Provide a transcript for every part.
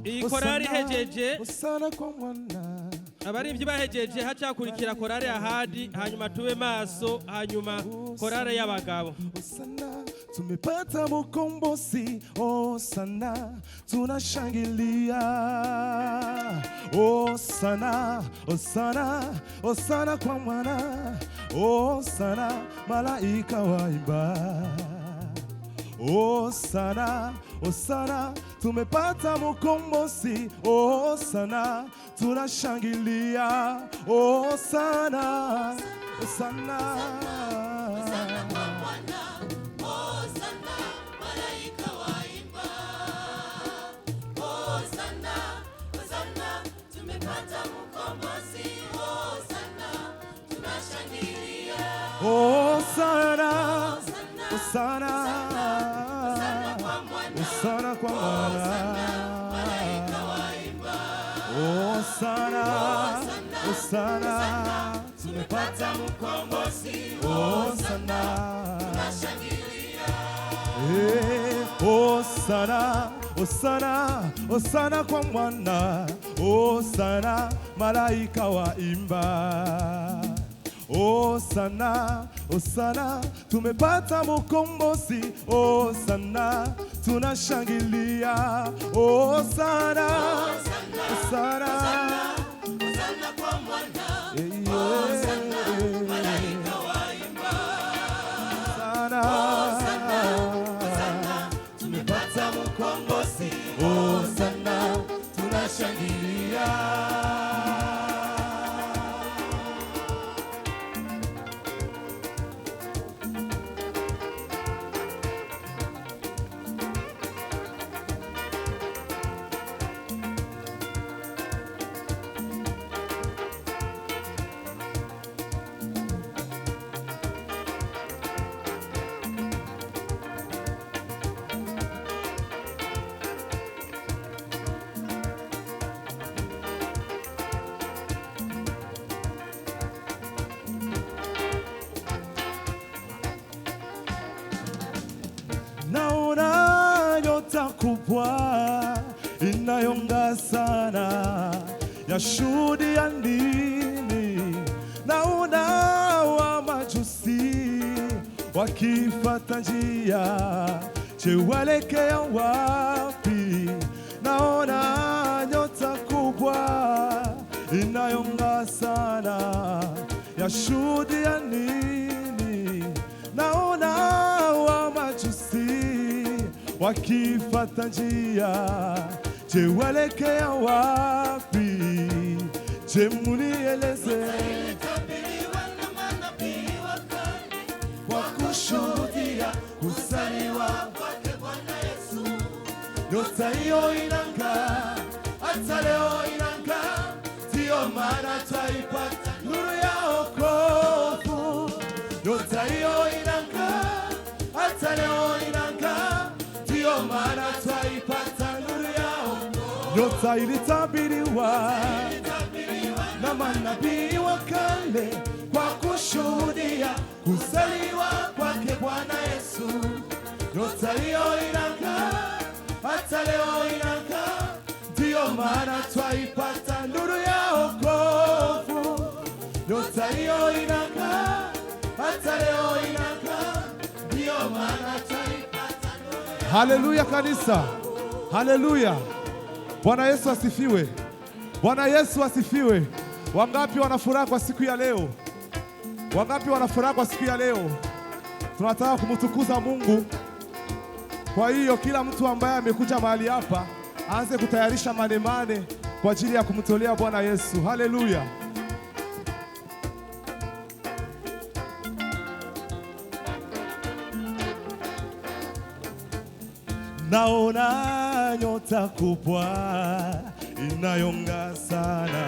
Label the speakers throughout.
Speaker 1: iyi korari hejeje abaririmbyi bahejeje hacakurikira korari ahadi hanyuma tube maso hanyuma korari y'abagabo.
Speaker 2: Tumepata mkombozi, Hosana, tunashangilia. Hosana, Hosana, Hosana kwa mwana, Hosana, malaika waimba. Hosana, Hosana, tumepata mkombozi, Hosana, tunashangilia. Hosana, Hosana, Hosana, Hosana, Hosana kwa mwana. Hosana, Hosana, tumepata mkombozi. Hosana, Hosana, Hosana, Hosana kwa mwana. Hosana, malaika waimba. Hosana, Hosana, tumepata mkombozi. Hosana, tunashangilia. Hosana, Hosana, Hosana kwa mwana. Hosana, malaika waimba. Hosana, tumepata mkombozi. Hosana, tunashangilia. Naona nyota kubwa inayong'aa sana, yashuhudia nini? Naona wamajusi wakifuata njia, je, waelekea wapi? Naona nyota kubwa inayong'aa sana, yashuhudia nini? Naona wakifuata njia, je, waelekea wapi? Je, munieleze. Kwa kushuhudia kuzaliwa kwake Bwana Yesu, nyota hiyo inang'aa, hata leo inang'aa, ndiyo maana twaipata nuru ya wokovu. Nyota hiyo inang'aa, hata leo inang'aa, ndiyo maana twaipata nuru ya wokovu. Nyota ilitabiriwa na manabii wa kale, kwa kushuhudia kuzaliwa kwake Bwana Yesu. Nyota hiyo inang'aa, hata leo inang'aa, ndiyo maana twaipata nuru ya wokovu. Nyota hiyo inang'aa, hata leo inang'aa, ndiyo maana twaipata nuru ya wokovu. Haleluya kanisa, haleluya. Bwana Yesu asifiwe, Bwana Yesu asifiwe. Wangapi wanafuraha kwa siku ya leo? Wangapi wanafuraha kwa siku ya leo? Tunataka kumtukuza Mungu. Kwa hiyo kila mtu ambaye amekuja mahali hapa aanze kutayarisha manemane kwa ajili ya kumtolea Bwana Yesu. Haleluya. Naona nyota kubwa inayong'aa sana,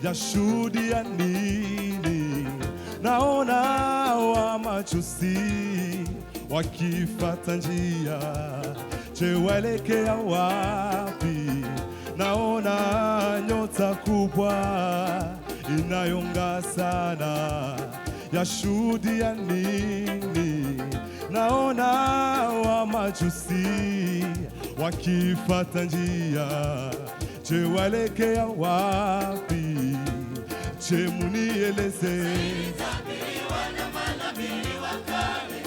Speaker 2: yashuhudia nini? Naona wamajusi wakifuata njia, je, waelekea wapi? Naona nyota kubwa inayong'aa sana, yashuhudia nini? Naona wa majusi wakifata njia, je walekea wapi? Je munieleze.
Speaker 3: Ilitabiriwa na manabii wa kale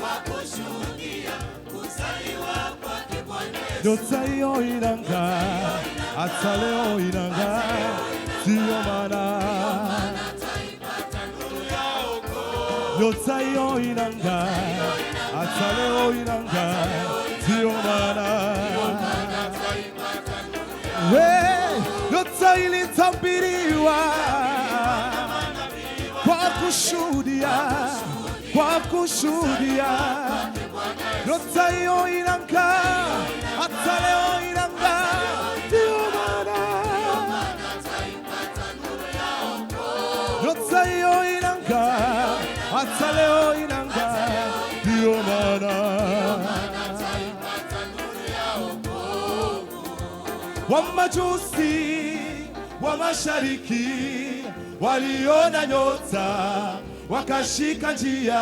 Speaker 3: wakushuhudia kuzaliwa kwake Bwana Yesu.
Speaker 2: Nyota hiyo inang'aa, hata leo inang'aa, ndiyo maana
Speaker 3: Taipata nuru ya wokovu.
Speaker 2: nyota hiyo inang'aa, hata leo inang'aa, ndiyo maana
Speaker 3: Taipata nuru ya
Speaker 2: nyota ilitabiriwa kwa kushuhudia, kwa kushuhudia. Nyota hiyo inang'aa, hata leo inang'aa, ndiyo maana
Speaker 3: Taipata nuru ya wokovu.
Speaker 2: nyota hiyo inang'aa, hata leo inang'aa, ndiyo maana
Speaker 3: Taipata nuru ya wokovu.
Speaker 2: Wamajusi wa mashariki waliona nyota wakashika njia.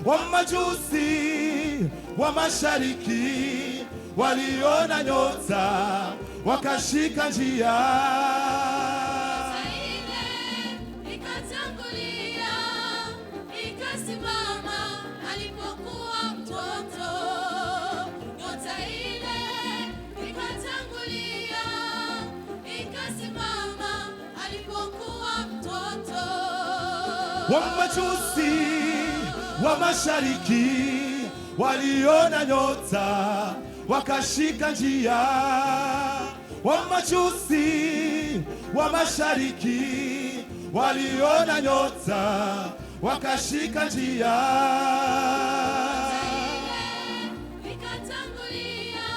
Speaker 2: Wamajusi wa mashariki waliona nyota wakashika njia.
Speaker 3: Ile ikatangulia ikasimama alipokuwa mtoto. Nyota ile ikatangulia ikasimama alipokuwa mtoto.
Speaker 2: Wamajusi wa mashariki waliona nyota wakashika njia. Wamajusi wa mashariki waliona nyota wakashika njia.
Speaker 3: Ikatangulia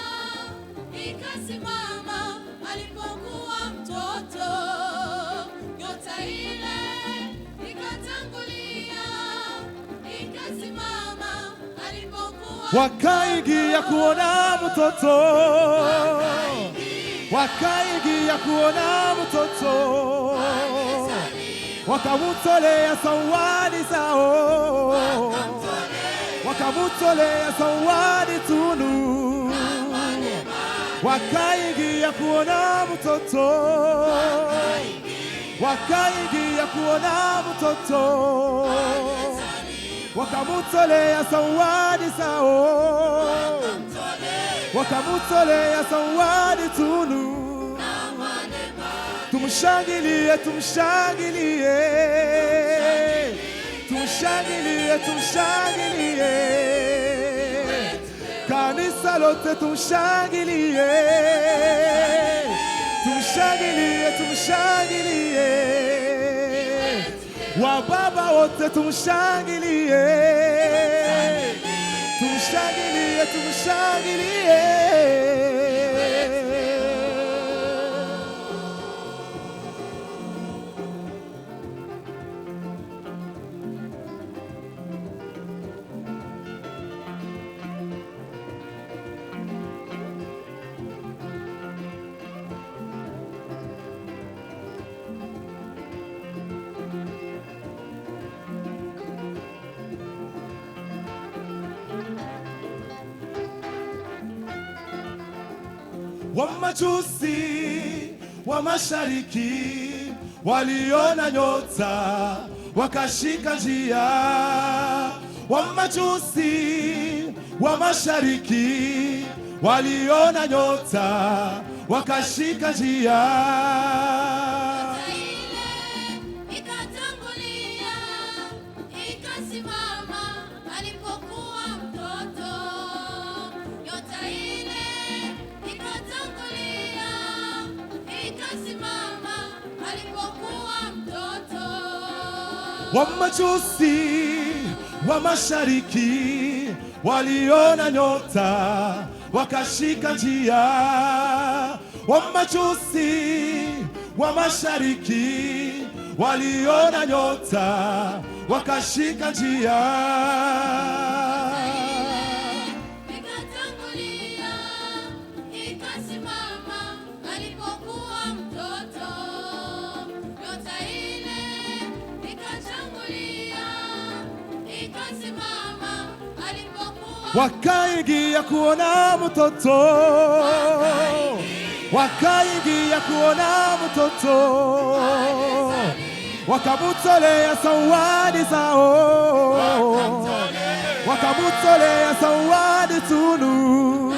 Speaker 3: ikasimama alipokuwa mtoto. Nyota ile ikatangulia ikasimama alipokuwa
Speaker 2: Wakaingia kuona mtoto, wakaingia kuona mtoto, wakamutolea zawadi zao, wakamutolea zawadi tunu. Wakaingia kuona mtoto, wakaingia kuona mtoto, wakamutolea zawadi zao, wakamutolea zawadi tunu. Tumshangilie, tumshangilie, tumshangilie, tumshangilie, kanisa lote tumshangilie, tumshangilie, tumshangilie, wababa wote tumshangilie, tumshangilie, tumshangilie. Wamajusi wa mashariki waliona nyota wakashika njia. Wamajusi wa mashariki waliona nyota wakashika njia.
Speaker 3: ikatangulia ikasimama alipokuwa mtoto. Nyota ile ikatangulia ikasimama alipokuwa mtoto.
Speaker 2: Wamajusi wa mashariki waliona nyota wakashika njia. Wamajusi wa mashariki waliona nyota wakashika njia.
Speaker 3: Ikatangulia ikasimama alipokuwa mtoto. Nyota ile ikatangulia ikasimama alipokuwa
Speaker 2: wakaingia kuona mtoto, wakaingia kuona mtoto, wakamutolea zawadi zao, wakamutolea zawadi tunu,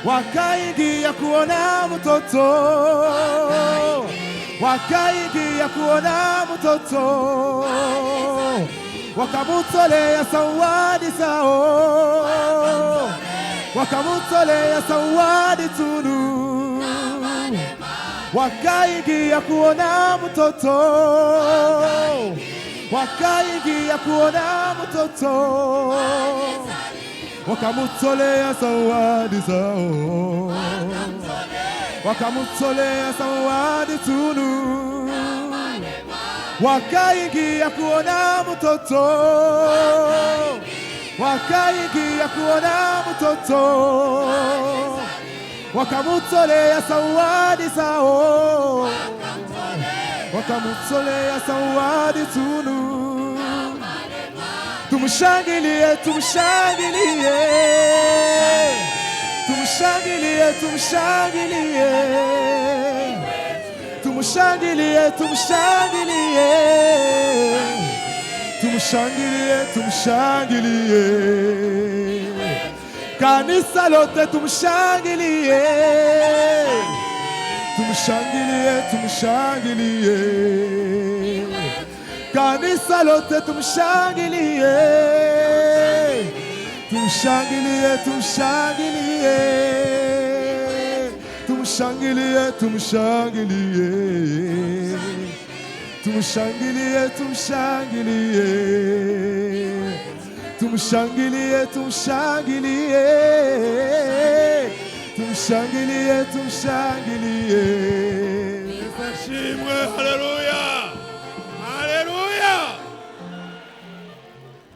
Speaker 2: wakaingia kuona mtoto, wakaingia kuona mtoto, wakamutolea zawadi zao, wakamutolea zawadi tunu, wakaingia kuona mtoto, wakaingia kuona mtoto, wakamutolea zawadi zao, wakamutolea zawadi tunu, wakaingia kuona mtoto, wakaingia kuona mtoto, wakamutolea zawadi zao, wakamutolea zawadi tunu. Tumshangilie, tumshangilie, tumshangilie, tumshangilie, tumshangilie, tumshangilie, tumshangilie, tumshangilie, kanisa lote tumshangilie, tumshangilie, tumshangilie, kanisa lote tumshangilie, tumshangilie, tumshangilie, tumshangilie, tumshangilie, tumshangilie, tumshangilie, tumshangilie, tumshangilie, tumshangilie, tumshangilie.
Speaker 1: Shimwe, haleluya.